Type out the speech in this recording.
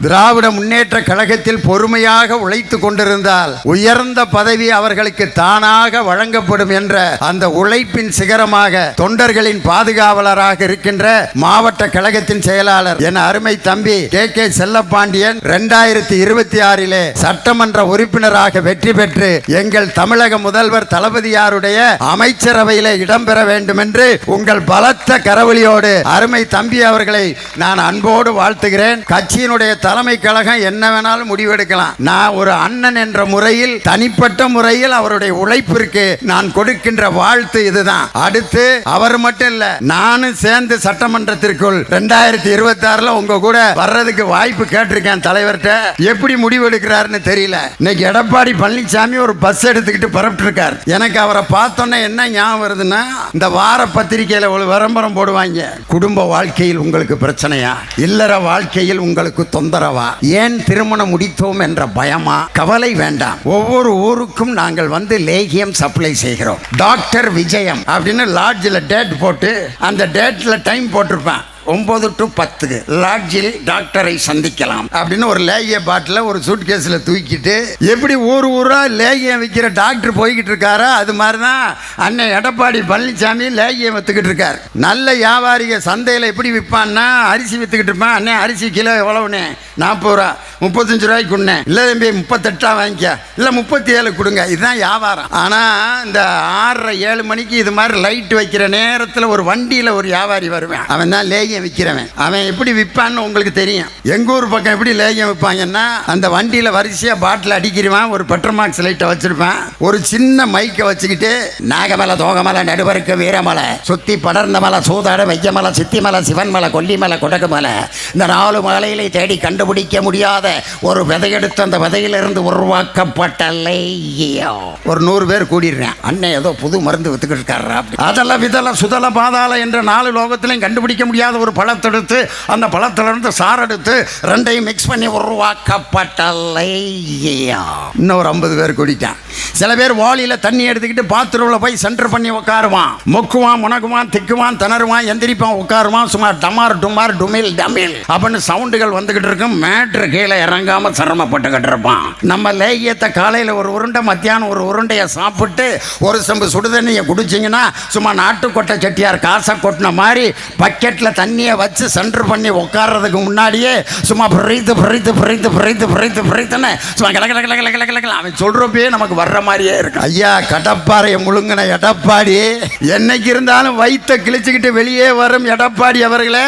திராவிட முன்னேற்ற கழகத்தில் பொறுமையாக உழைத்து கொண்டிருந்தால் உயர்ந்த பதவி அவர்களுக்கு தானாக வழங்கப்படும் என்ற அந்த உழைப்பின் சிகரமாக தொண்டர்களின் பாதுகாவலராக இருக்கின்ற மாவட்ட கழகத்தின் செயலாளர் என் அருமை தம்பி கே செல்லப்பாண்டியன் 2026 சட்டமன்ற உறுப்பினராக வெற்றி பெற்று எங்கள் தமிழக முதல்வர் தளபதியாருடைய அமைச்சரவையில் இடம்பெற வேண்டும் என்று உங்கள் பலத்த கரவொலியோடு அருமை தம்பி அவர்களை நான் அன்போடு வாழ்த்துகிறேன். கட்சியினுடைய தலைமை கழகம் என்ன வேணாலும் முடிவெடுக்கலாம். நான் ஒரு அண்ணன் என்ற முறையில் தனிப்பட்ட முறையில் அவருடைய உழைப்பிற்கு நான் கொடுக்கின்ற வாழ்த்து இதுதான். அடுத்து அவர் மட்டும் இல்ல, நானும் சேர்ந்து சட்டமன்றத்திற்குள் 2026 உங்க கூட வர்றதுக்கு வாய்ப்பு கேட்டிருக்கேன். தலைவர்கிட்ட எப்படி முடிவெடுக்கிறாருன்னு தெரியல. இன்னைக்கு எடப்பாடி பழனிசாமி ஒரு பஸ் எடுத்துக்கிட்டு புறப்பட்டு இருக்கார். எனக்கு அவரை பார்த்தோன்னே என்ன ஞாபகம் வருதுன்னா, இந்த வார பத்திரிகையில ஒரு விளம்பரம் போடுவாங்க. குடும்ப வாழ்க்கையில் உங்களுக்கு பிரச்சனையா, இல்லற வாழ்க்கையில் உங்களுக்கு தொந்தரவா, ஏன் திருமணம் முடித்தோம் என்ற பயமா, கவலை வேண்டாம். ஒவ்வொரு ஊருக்கும் நாங்கள் வந்து லேகியம் சப்ளை செய்கிறோம். டாக்டர் விஜயம் அப்படின்னு லாட்ஜில் டேட் போட்டு அந்த டேட்ல டைம் போட்டிருப்பேன். 9 to 10 லாட்ஜில் டாக்டரை சந்திக்கலாம் அப்படின்னு ஒரு லேகிய பாட்டில் ஒரு சூட் கேஸில் தூக்கிட்டு எப்படி ஊர் ஊராக லேகியம் விற்கிற டாக்டர் போய்கிட்டு இருக்காரோ அது மாதிரி தான் அண்ணன் எடப்பாடி பழனிசாமி லேகியம் விற்றுக்கிட்டு இருக்கார். நல்ல வியாபாரிக சந்தையில் எப்படி விற்பான்னா, அரிசி விற்றுக்கிட்டு இருப்பான். அண்ணே அரிசி கிலோ எவ்வளவுண்ணே? 40 ரூபா. 35 ரூபாய்க்கு உண்ணே. இல்லை தம்பி 38 வாங்கிக்க, இல்லை 37 கொடுங்க. இதுதான் வியாபாரம். ஆனால் இந்த 6:30 7 மணிக்கு இது மாதிரி லைட் வைக்கிற நேரத்தில் ஒரு வண்டியில் ஒரு வியாபாரி வருவேன். அவன் தான் லேகியம் விற்கிறவன். அவன் எப்படி விற்பான்னு உங்களுக்கு தெரியும். எங்க ஊர் பக்கம் எப்படி லேகியம் விற்பாங்கன்னா, அந்த வண்டியில வரிசையா பாட்டில் அடிக்கிறவன் ஒரு பெட்ரோமாக்ஸ் லைட்டை வச்சிருப்பான். ஒரு சின்ன மைக்கை வச்சுக்கிட்டு நாகமலை தோகமலை நடுவருக்கு வீரமலை சுத்தி படர்ந்த மலை சூதாட வையமலை சித்திமலை சிவன்மலை கொல்லிமலை கொடகுமலை இந்த 4 மலையிலே தேடி கண்டுபிடிக்க முடியாத ஒரு விதையெடுத்து அந்த விதையிலிருந்து உருவாக்கப்பட்ட லேகியம். ஒரு 100 பேர் கூடிடுறேன். அண்ணன் ஏதோ புது மருந்து வித்துக்கிட்டு இருக்காரா. அதெல்லாம் விதல சுதல பாதாள என்ற 4 லோகத்திலையும் கண்டுபிடிக்க முடியாத ஒரு பழத்தெடுத்து அந்த பழத்திலிருந்து சார் எடுத்து 2ஐயும் மிக்ஸ் பண்ணி உருவாக்கப்பட்ட லேகியம். இன்னொரு 50 பேர் கூடிட்டான். சில பேர் வாளியில தண்ணி எடுத்துக்கிட்டு பாத்ரூம்ல போய் சென்டர் பண்ணி உட்காருவான். மொக்குவான், முனகுவான், திக்குவான், திணறுவான், எந்திரிப்பான், உட்காருவான். சும்மா டமார் டுமார் டுமில் டமில் அப்படின்னு சவுண்டுகள் வந்துகிட்டு இருக்கும். மேட்ரு கீழே இறங்காம சிரமப்பட்டுக்கிட்டு இருப்பான். நம்ம லேகியத்தை காலையில் ஒரு உருண்டை, மத்தியானம் ஒரு உருண்டையை சாப்பிட்டு ஒரு செம்பு சுடுதண்ணியை குடிச்சிங்கன்னா சும்மா நாட்டுக்கொட்டை செட்டியார் காசை கொட்டின மாதிரி பக்கெட்ல தண்ணியை வச்சு சென்டர் பண்ணி உட்கார்றதுக்கு முன்னாடியே சும்மா சும்மா அவன் சொல்றப்பே நமக்கு வர்ற மாதிரியே இருக்கு. ஐயா கடப்பாறையை முழுங்கின எடப்பாடி என்னைக்கு இருந்தாலும் வயிற்ற கிழிச்சுக்கிட்டு வெளியே வரும் எடப்பாடி அவர்களே.